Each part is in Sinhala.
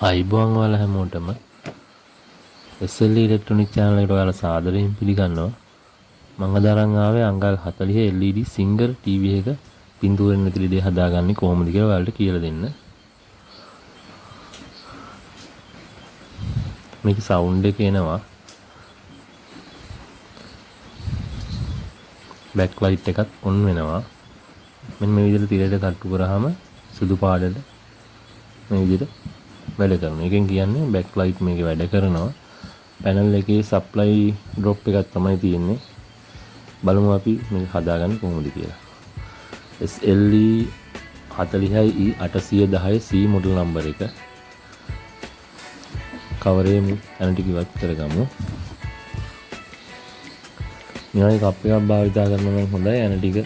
අයිබෝන් වල හැමෝටම SLE ඉලෙක්ට්‍රොනික channel එකට ඔයාලා සාදරයෙන් පිළිගන්නවා. මම අදරන් ආවේ අංගල් 40 LED සිංගල් TV එක පින්තූරෙන් නැති ලෙඩේ හදාගන්නේ කොහොමද කියලා ඔයාලට කියලා දෙන්න. මේක සවුන්ඩ් එක එනවා. බෑක් ලයිට් එකත් ඔන් වෙනවා. මෙන්න මේ විදිහට තිරයට තට්ටු කරාම සුදු පාටට මේ විදිහට වැඩ කරනවා. එකෙන් කියන්නේ බෑක් ලයිට් මේකේ වැඩ කරනවා. පැනල් එකේ සප්ලයි ඩ්‍රොප් එකක් තමයි තියෙන්නේ. බලමු අපි මේක හදාගන්නේ කොහොමද කියලා. SLE 40E 810C model number එක. කවරේ ඇන ටික ඉවත් කරගමු. මේ කප් එකක් භාවිතා කරනවා නම් හොඳයි. ඇන ටික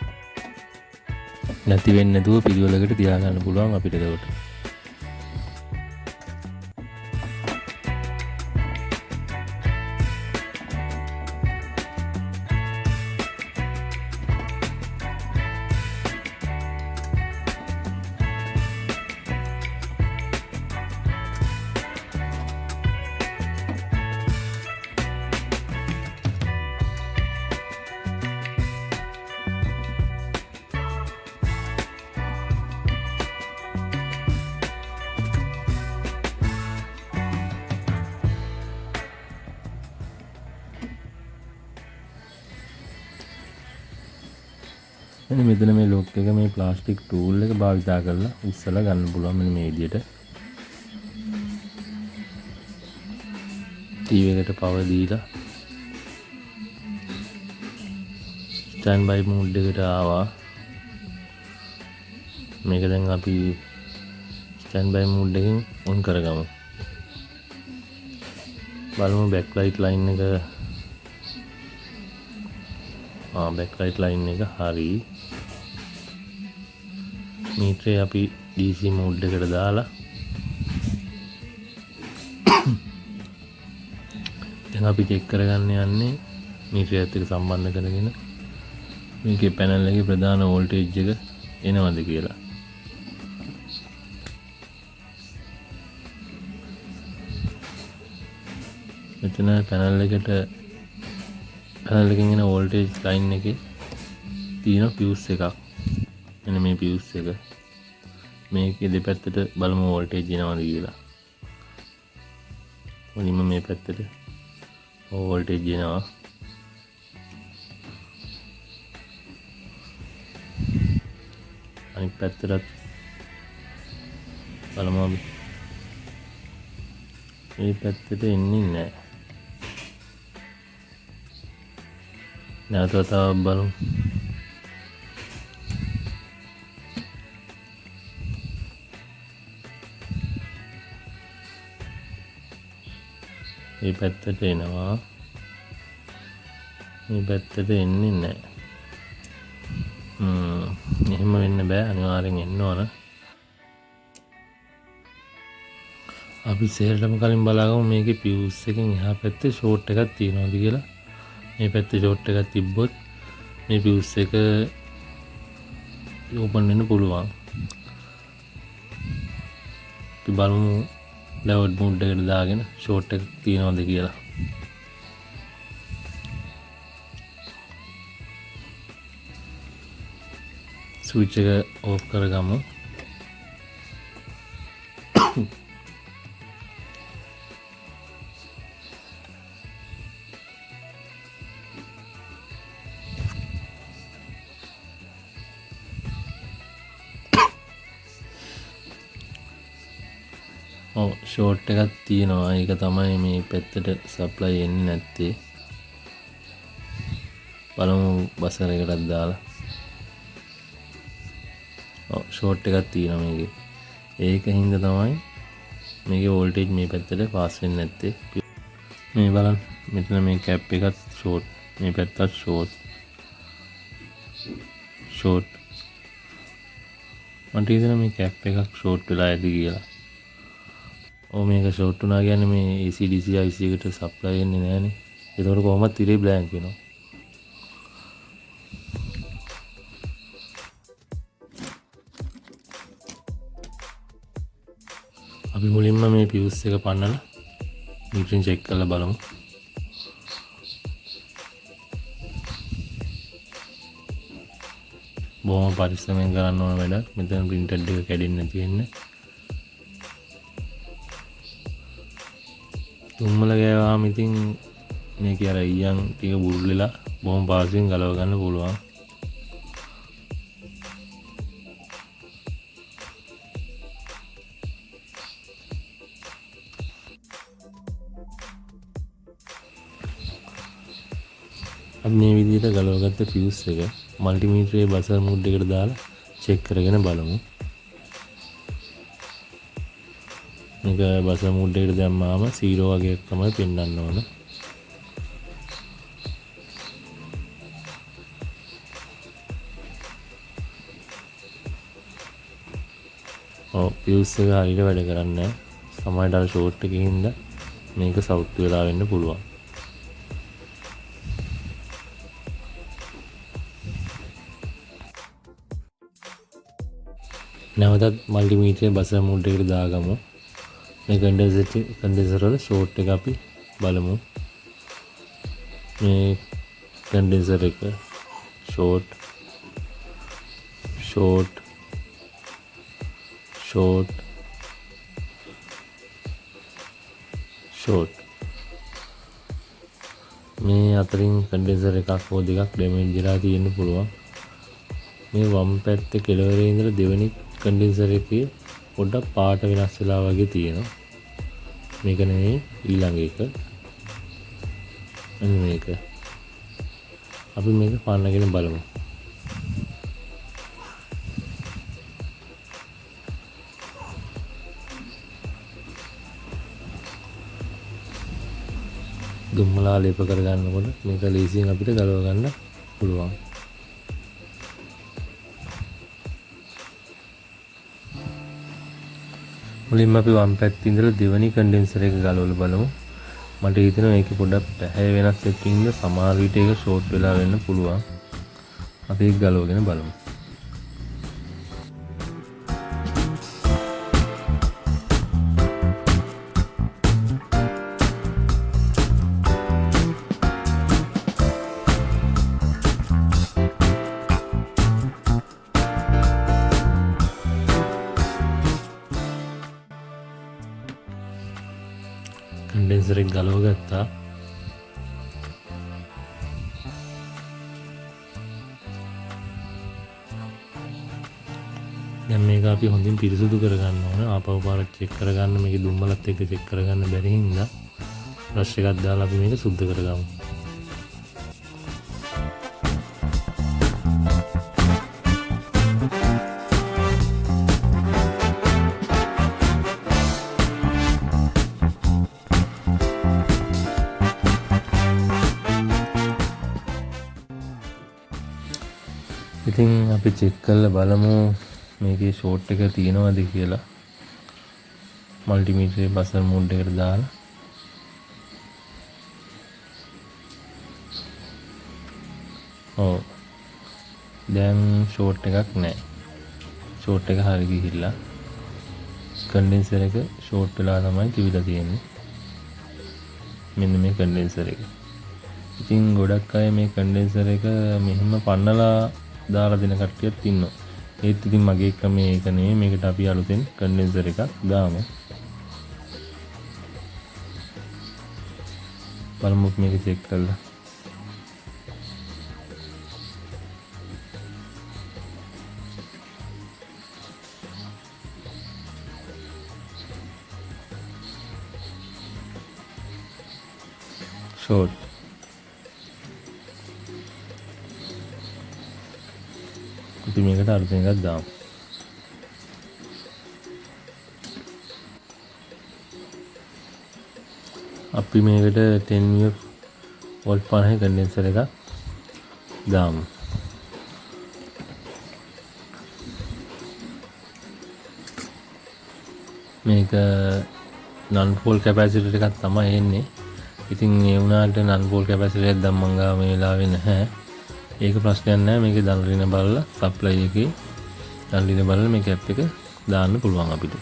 නැති වෙන්නේ නැතුව පිළිවෙලකට තියාගන්න පුළුවන් අපිට ඒකට. මෙතන මේ ලොක් එක මේ ප්ලාස්ටික් ටූල් එක භාවිතා කරලා උස්සලා ගන්න පුළුවන් මෙන්න මේ විදිහට. ටීවී එකට පවර් දීලා ස්ටෑන්ඩ් බයි මෝඩ් එකට ආවා. මේක දැන් අපි ස්ටෑන්ඩ් බයි මෝඩ් එකෙන් ඔන් කරගමු. බලමු බෑක් ලයිට් ලයින් එක බෑක් ලයිට් ලයින් එක හරි. මීටරේ අපි DC මෝඩ් එකට දාලා දැන් අපි චෙක් කරගන්න යන්නේ මීටරයත් එක්ක සම්බන්ධ කරගෙන මේකේ පැනල් එකේ ප්‍රධාන වෝල්ටේජ් එක එනවද කියලා. මෙතන පැනල් එකකින් එන වෝල්ටේජ් ලයින් එකේ තියෙන ෆියුස් එකක්. මෙන්න මේ ෆියුස් එක. මේකේ දෙපැත්තට බලමු වෝල්ටේජ් එනවද කියලා. මුලින්ම මේ පැත්තට වෝල්ටේජ් එනවා. අනිත් පැත්තට බලමු අපි. මේ පැත්තට එන්නේ නැහැ. නැවත තව බලමු. මේ පැත්තට එනවා. මේ පැත්තට එන්නේ නැහැ. එහෙම වෙන්න බෑ. අනිවාර්යෙන් එන්න ඕන. අපි සේරටම කලින් බලාගමු මේකේ ෆියුස් එකෙන් එහා පැත්තේ ෂෝට් එකක් තියෙනවද කියලා. මේ පැත්තේ ෂෝට් එකක් තිබ්බොත් මේ ෆියුස් එක ඕපන් වෙන්න පුළුවන්. අපි බලමු ලවඩ් මෝඩ් එකට දාගෙන ෂෝට් එක තියනවද කියලා. ස්විච් එක ඕෆ් කරගමු. ෂෝට් එකක් තියෙනවා. ඒක තමයි මේ පැත්තට සප්ලයි එන්නේ නැත්තේ. බලමු බසර් එකටත් දාලා. ෂෝට් එකක් තියෙනවා මේකේ. ඒකින්ද තමයි මේකේ වෝල්ටේජ් මේ පැත්තට පාස් වෙන්නේ නැත්තේ. මේ බලන්න මෙතන මේ කැප් එකත් ෂෝට්. මේ පැත්තත් ෂෝට්. මට හිතෙනවා මේ කැප් එකක් ෂෝට් වෙලා ඇති කියලා. මේක ෂෝට් වුණා කියන්නේ මේ AC DC IC එකට සප්ලයි වෙන්නේ නැහනේ. ඒතකොට කොහොමද තිරේ බ්ලැන්ක් වෙනවා. අපි මුලින්ම මේ පියුස් එක පන්නලා මීටරින් චෙක් කරලා බලමු. බොහොම පරිස්සමෙන් කරන්න ඕන වැඩක්. මෙතන printed එක කැඩෙන්නේ නැති වෙන්න. තුම්මල ගෑවාම ඉතින් මේක අර ඊයන් ටික බුරුල්ලලා බොහොම පාසුවෙන් ගලව ගන්න පුළුවන්. අපි මේ විදිහට ගලවගත්ත ෆියුස් එක මල්ටිමීටරයේ බසර් මූඩ් එකට දාලා චෙක් කරගෙන බලමු. මේක බසර් මූඩ් එකට දැම්මාම 0 වගේක් තමයි පෙන්වන්න ඕන. ෆියුස් එක හරියට වැඩ කරන්නේ නැහැ. සමහරවිට අර ෂෝට් එකකින් හින්දා මේක සවුත් වෙලා වෙන්න පුළුවන්. නැවතත් මල්ටිමීටරයේ බසර් මූඩ් එකට දාගමු. මේ කන්ඩෙන්සර් වල ෂෝට් එක අපි බලමු. මේ කන්ඩෙන්සර් එක ෂෝට් මේ අතරින් කන්ඩෙන්සර් එකක් හෝ දෙකක් ඩැමේජ් වෙලා තියෙන්න පුළුවන්. මේ වම් පැත්තේ කෙළවරේ ඉඳලා දෙවෙනි කන්ඩෙන්සර් එකේ පොඩ්ඩක් පාට වෙනස් වෙලා වගේ තියෙනවා. මේක නෙමෙයි ඊළඟ එක. මෙන්න මේක. අපි මේක පන්නගෙන බලමු. දුම්මලා ලේප කර ගන්නකොට මේක ලේසියෙන් අපිට ගලව ගන්න පුළුවන්. මුලින්ම අපි වම් පැත්තේ ඉඳලා දෙවෙනි කන්ඩෙන්සර් එක ගලවලා බලමු. මට හිතෙනවා මේකේ පොඩ්ඩක් පැහැ වෙනස් එකකින් ඉන්න සමහර විට ඒක ෂෝට් වෙලා වෙන්න පුළුවන්. අපි ඒක ගලවගෙන බලමු. කන්ඩෙන්සර් එක ගලව ගත්තා. දැන් මේක අපි හොඳින් පිරිසුදු කරගන්න ඕන. ආපහු පාරක් චෙක් කරගන්න මේකේ දුම්මලත් එක්ක චෙක් කරගන්න බැරි හින්දා බ්‍රෂ් එකක් දාලා අපි මේක සුද්ධ කරගමු. ඉතින් අපි චෙක් කරලා බලමු මේකේ ෂෝට් එක තියෙනවද කියලා. මල්ටිමීටරයේ බසර් මූඩ් එකට දාලා දැන් ෂෝට් එකක් නැහැ. ෂෝට් එක හරිය ගිහිල්ලා කන්ඩෙන්සර් එක ෂෝට් වෙලා තමයි තිබිලා තියෙන්නේ. මෙන්න මේ කන්ඩෙන්සර් එක. ඉතින් ගොඩක් අය මේ කන්ඩෙන්සර් එක මෙහෙම පන්නලා දාලා දෙන කට්ටියත් ඉන්නවා. ඒත් ඉතින් මගේ ක්‍රමය ඒක නෙවෙයි. මේකට අපි අලුතෙන් කන්ඩෙන්සර් එකක් දාමු. බලමු මේක චෙක් කරලා. ෂෝට් අපි මේකට අලුතෙන් එකක් දාමු. අපි මේකට 10 වෝල්ට් 50 කන්ඩෙන්සර් එකක් දාමු. මේක non pole capacitor එකක් තමයි එන්නේ. ඉතින් ඒ වුණාට non pole capacitor එකක් දැම්මම ගාව මේ වෙලාවේ නැහැ. ඒක ප්‍රශ්නයක් නැහැ. මේකේ දන්රින බලලා සප්ලයි එකේ දන්රින බලලා මේක ඇප් එක දාන්න පුළුවන් අපිට.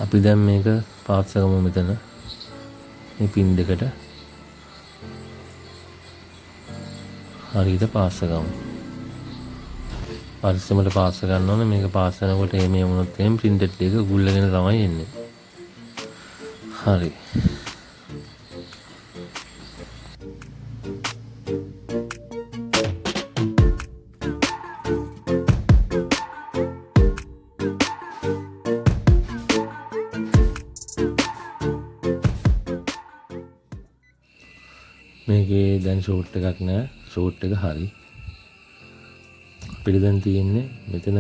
අපි දැන් මේක පාස් කරමු මෙතන මේ පින් දෙකට හරියට පාස් කරමු. පරිස්සමට පාස් ගන්න ඕනේ. මේක පාස් කරනකොට මේ වුණොත් එහෙම printed එක ගුල්ලගෙන තමයි එන්නේ. හරි. මේකේ දැන් ෂෝට් එකක් නෑ. ෂෝට් එක හරි. අපිට දැන් තියෙන්නේ මෙතන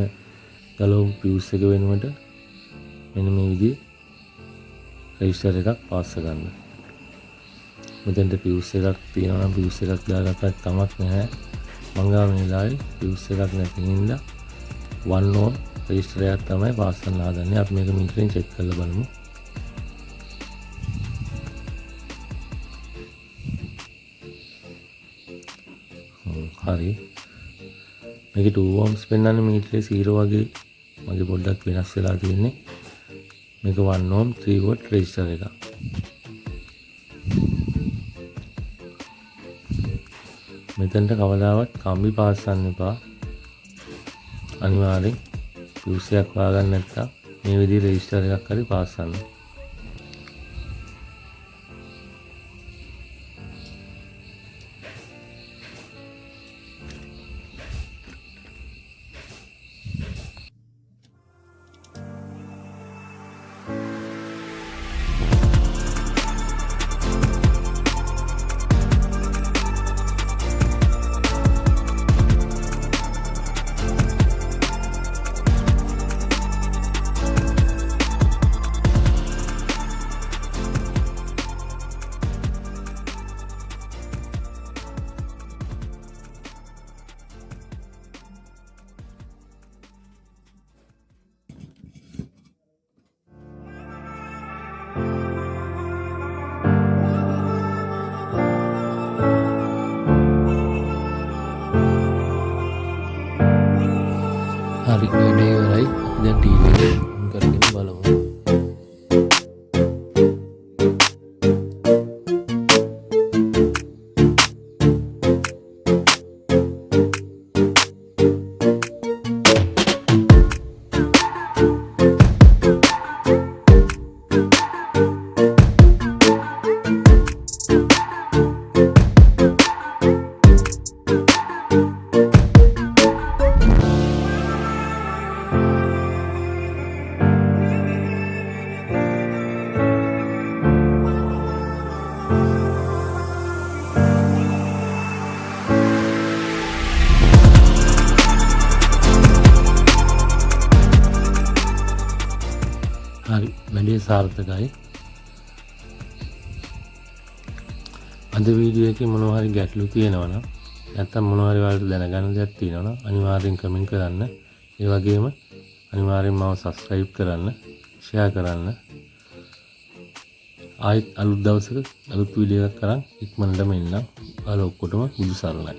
ගලවපු පියුස් එක වෙනුවට මෙන්න මේ විදිහේ රෙජිස්ටර් එකක් පාස් කරන්න. මෙතෙන්ට පියුස් එකක් තියෙනවා නම් පියුස් එකක් දාගත්තත් කමක් නැහැ. මං ගාව මේ වෙලාවේ පියුස් එකක් නැති හින්දා 1 ohm රෙජිස්ටර් එකක් තමයි පාස් කරන්න හදන්නේ. අපි මේක මීටරෙන් චෙක් කරලා බලමු. හරි. මේක 2 ohms පෙන්වන්නේ මීටරේ 0 වගේ මගේ පොඩ්ඩක් වෙනස් වෙලා තියෙන්නේ. මේක 1 ohm 3 volt රෙජිස්ටර් එකක්. මෙතනට කවදාවත් කම්බි පාස් කරන්න එපා. අනිවාර්යෙන් ෆියුස් එකක් හොයාගන්න නැත්නම් මේ විදිහේ රෙජිස්ටර් එකක් හරි පාස් කරන්න. හරි වැඩේ ඉවරයි. අපි දැන් ටීවී එක ඔන් කරගෙන බලමු. හරි වැඩේ සාර්ථකයි. අද වීඩියෝ එකේ මොනවා හරි ගැටලු තියෙනවා නම් නැත්නම් මොනවා හරි වලට දැනගන්න දෙයක් තියෙනවා නම් අනිවාර්යෙන් කමෙන්ට් කරන්න. ඒ වගේම අනිවාර්යෙන් මාව සබ්ස්ක්‍රයිබ් කරන්න, ෂෙයා කරන්න. ආයෙත් අලුත් දවසක අලුත් වීඩියෝ එකක් කරන් ඉක්මනටම එන්නම්. ඔයාලා ඔක්කොටම බුදු සරණයි.